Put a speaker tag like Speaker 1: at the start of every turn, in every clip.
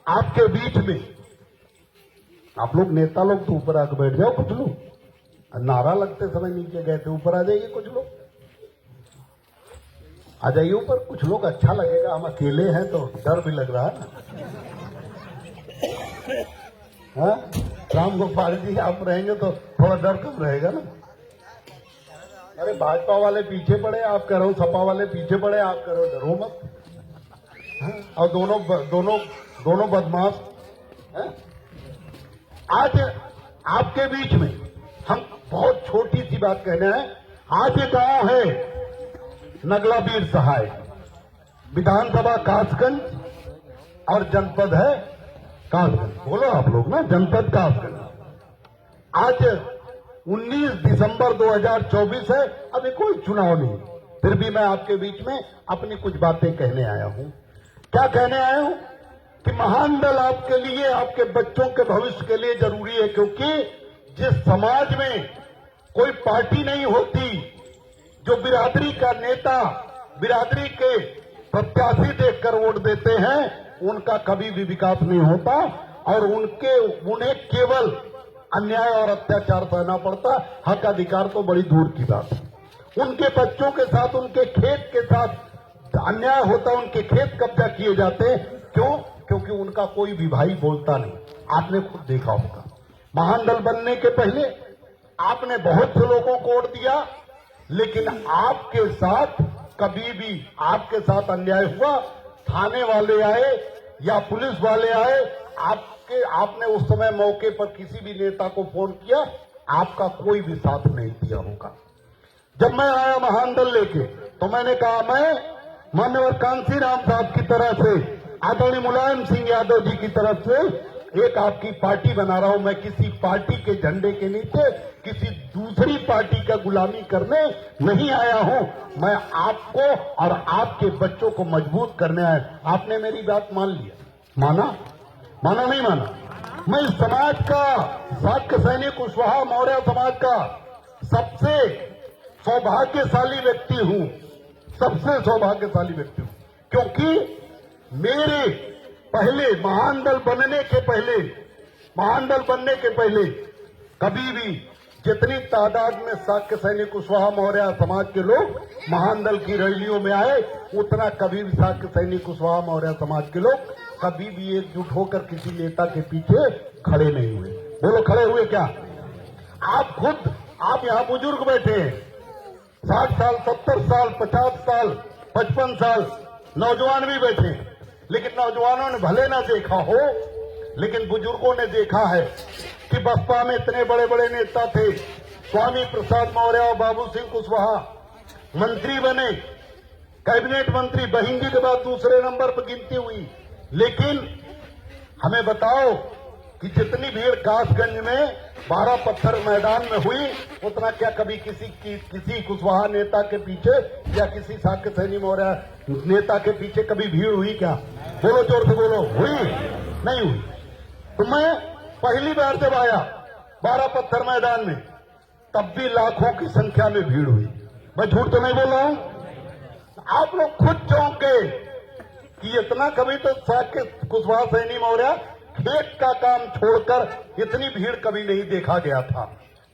Speaker 1: आपके बीच में आप लोग नेता लोग तो ऊपर आकर बैठ जाओ, कुछ लोग नारा लगते समय नीचे गए थे, ऊपर आ जाइए, कुछ लोग आ जाइए ऊपर। कुछ लोग अच्छा लगेगा, हम अकेले हैं तो डर भी लग रहा है ना। हाँ, राम गोपाल जी आप रहेंगे तो थोड़ा डर कम रहेगा ना। अरे भाजपा वाले पीछे पड़े, आप कह रहे हो सपा वाले पीछे पड़े, आप कह रहे हो डरो मत। हाँ? और दोनों बदमाश हैं? आज आपके बीच में हम बहुत छोटी सी बात कहने हैं। आज ये गांव है नगला वीर सहाय, विधानसभा कासगंज और जनपद है कासगंज। बोलो आप लोग ना, जनपद कासगंज। आज 19 दिसंबर 2024 है, अभी कोई चुनाव नहीं, फिर भी मैं आपके बीच में अपनी कुछ बातें कहने आया हूं। क्या कहने आया हूं कि महान दल आपके लिए, आपके बच्चों के भविष्य के लिए जरूरी है, क्योंकि जिस समाज में कोई पार्टी नहीं होती, जो बिरादरी का नेता बिरादरी के प्रत्याशी देखकर वोट देते हैं, उनका कभी भी विकास नहीं होता और उन्हें केवल अन्याय और अत्याचार सहना पड़ता। हक अधिकार तो बड़ी दूर की बात है। उनके बच्चों के साथ, उनके खेत के साथ अन्याय होता, उनके खेत कब्जा किए जाते हैं। क्यों? क्योंकि उनका कोई भी भाई बोलता नहीं। आपने खुद देखा होगा, महान दल बनने के पहले आपने बहुत से लोगों को वोट दिया, लेकिन आपके साथ कभी भी आपके साथ अन्याय हुआ, थाने वाले आए या पुलिस वाले आए, आपने उस समय मौके पर किसी भी नेता को फोन किया, आपका कोई भी साथ नहीं दिया होगा। जब मैं आया महान दल लेके, तो मैंने कहा मैं माननीय कांसी राम साहब की तरफ से, आदरणीय मुलायम सिंह यादव जी की तरफ से एक आपकी पार्टी बना रहा हूं। मैं किसी पार्टी के झंडे के नीचे किसी दूसरी पार्टी का गुलामी करने नहीं आया हूं। मैं आपको और आपके बच्चों को मजबूत करने आया। आपने मेरी बात मान लिया, माना नहीं माना? मैं इस समाज का, शाक्य सैनिक कुशवाहा मौर्य समाज का सबसे सौभाग्यशाली व्यक्ति हूं, सबसे सौभाग्यशाली व्यक्ति हूं, क्योंकि मेरे पहले महान दल बनने के पहले कभी भी जितनी तादाद में शाक्य सैनिक कुशवाहा मौर्य समाज के लोग महान दल की रैलियों में आए, उतना कभी भी शाक्य सैनिक कुशवाहा मौर्य समाज के लोग कभी भी एकजुट होकर किसी नेता के पीछे खड़े नहीं हुए। बोलो, खड़े हुए क्या? आप खुद, आप यहां बुजुर्ग बैठे हैं, 60 साल, 70 साल, 50 साल, 55 साल, नौजवान भी बैठे हैं, लेकिन नौजवानों ने भले ना देखा हो, लेकिन बुजुर्गों ने देखा है कि बसपा में इतने बड़े बड़े नेता थे। स्वामी प्रसाद मौर्य और बाबू सिंह कुशवाहा मंत्री बने, कैबिनेट मंत्री, बहिंगी के बाद दूसरे नंबर पर गिनती हुई। लेकिन हमें बताओ कि जितनी भीड़ कासगंज में 12 पत्थर मैदान में हुई, उतना क्या कभी किसी कुशवाहा नेता के पीछे या किसी शाक्य सैनिक मौर्य नेता के पीछे कभी भीड़ हुई क्या? बोलो, जोर से बोलो, हुई? नहीं हुई। तो मैं पहली बार जब आया 12 पत्थर मैदान में, तब भी लाखों की संख्या में भीड़ हुई। मैं झूठ तो नहीं बोल रहा हूं? आप लोग खुद चौंके कि इतना कभी तो शाक्य कुशवाहा सैनिक मौर्य खेत का काम छोड़कर इतनी भीड़ कभी नहीं देखा गया था।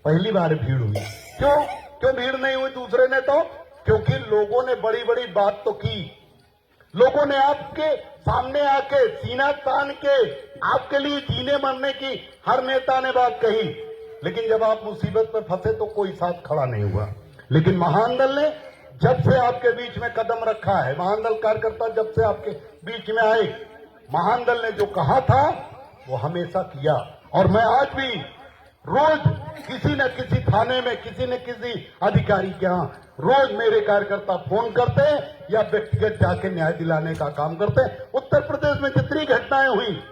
Speaker 1: पहली बार भीड़ हुई। क्यों भीड़ नहीं हुई दूसरे ने? तो क्योंकि लोगों ने बड़ी बड़ी बात तो की, लोगों ने आपके सामने आके सीना तान के आपके लिए जीने मरने की हर नेता ने बात कही, लेकिन जब आप मुसीबत में फंसे तो कोई साथ खड़ा नहीं हुआ। लेकिन महान दल ने जब से आपके बीच में कदम रखा है, महान दल कार्यकर्ता जब से आपके बीच में आए, महान दल ने जो कहा था वो हमेशा किया। और मैं आज भी रोज किसी न किसी थाने में, किसी न किसी अधिकारी के यहां रोज मेरे कार्यकर्ता फोन करते हैं या व्यक्तिगत जाके न्याय दिलाने का काम करते हैं। उत्तर प्रदेश में जितनी घटनाएं हुई,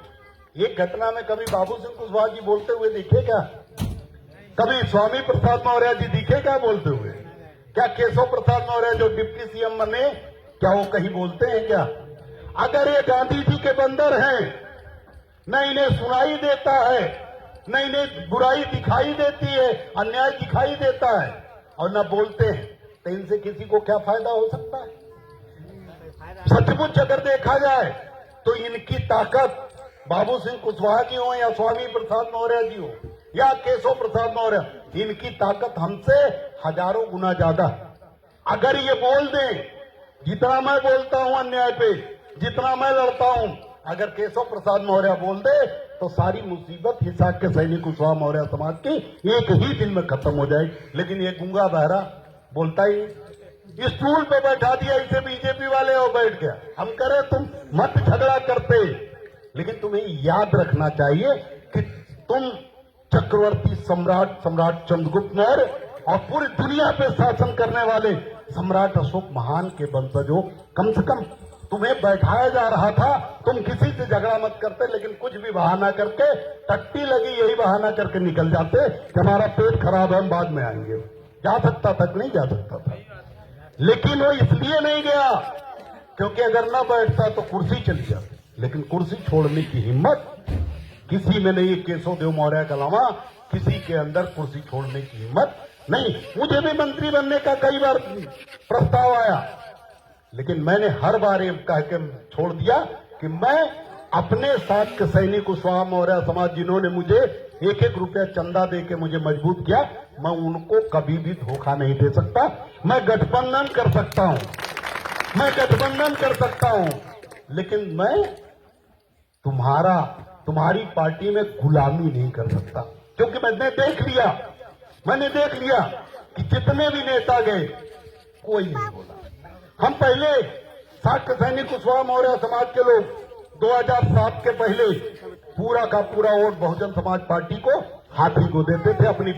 Speaker 1: एक घटना में कभी बाबू सिंह कुशवाहा जी बोलते हुए दिखे क्या? कभी स्वामी प्रसाद मौर्य जी दिखे क्या बोलते हुए? क्या केशव प्रसाद मौर्य जो डिप्टी सीएम बने, क्या वो कहीं बोलते हैं क्या? अगर ये गांधी जी के बंदर हैं, न इन्हें सुनाई देता है, न इन्हें बुराई दिखाई देती है, अन्याय दिखाई देता है और न बोलते हैं, तो इनसे किसी को क्या फायदा हो सकता है? सचमुच अगर देखा जाए तो इनकी ताकत बाबू सिंह कुशवाहा जी हो या स्वामी प्रसाद मौर्य जी हो या केशव प्रसाद मौर्य, इनकी ताकत हमसे हजारों गुना ज्यादा है। अगर ये बोल दें जितना मैं बोलता हूं अन्याय पे, जितना मैं लड़ता हूं, अगर केशव प्रसाद मौर्य बोल दे तो सारी मुसीबत हिसार के सैनिक कुशवाहा मौर्य समाज की एक ही दिन में खत्म हो जाएगी। लेकिन ये गूंगा बहरा बोलता ही नहीं। स्टूल पे बैठा दिया इसे बीजेपी वाले और बैठ गया। हम करें तुम मत झगड़ा करते, लेकिन तुम्हें याद रखना चाहिए कि तुम चक्रवर्ती सम्राट चंद्रगुप्त मौर्य और पूरी दुनिया पे शासन करने वाले सम्राट अशोक महान के वंशज हो। कम से कम तुम्हें बैठाया जा रहा था, तुम किसी से झगड़ा मत करते, लेकिन कुछ भी बहाना करके, टट्टी लगी यही बहाना करके निकल जाते कि हमारा पेट खराब है हम बाद में आएंगे। जा सकता तक नहीं जा सकता था, लेकिन वो इसलिए नहीं गया क्योंकि अगर न बैठता तो कुर्सी चली जाती। लेकिन कुर्सी छोड़ने की हिम्मत किसी में नहीं, केशव देव मौर्य के अलावा किसी के अंदर कुर्सी छोड़ने की हिम्मत नहीं। मुझे भी मंत्री बनने का कई बार प्रस्ताव आया, लेकिन मैंने हर बार ये कह के छोड़ दिया कि मैं अपने साथ के सैनिक कुशवाहा मौर्य समाज जिन्होंने मुझे एक एक रुपया चंदा दे के मुझे मजबूत किया, मैं उनको कभी भी धोखा नहीं दे सकता। मैं गठबंधन कर सकता हूं, मैं गठबंधन कर सकता हूं, लेकिन मैं तुम्हारी पार्टी में गुलामी नहीं कर सकता। क्योंकि मैंने देख लिया कि जितने भी नेता गए कोई नहीं बोला। हम पहले शाक्त सैनिक कुशवाहा मौर्य समाज के लोग 2007 के पहले पूरा का पूरा वोट बहुजन समाज पार्टी को, हाथी को देते थे। अपनी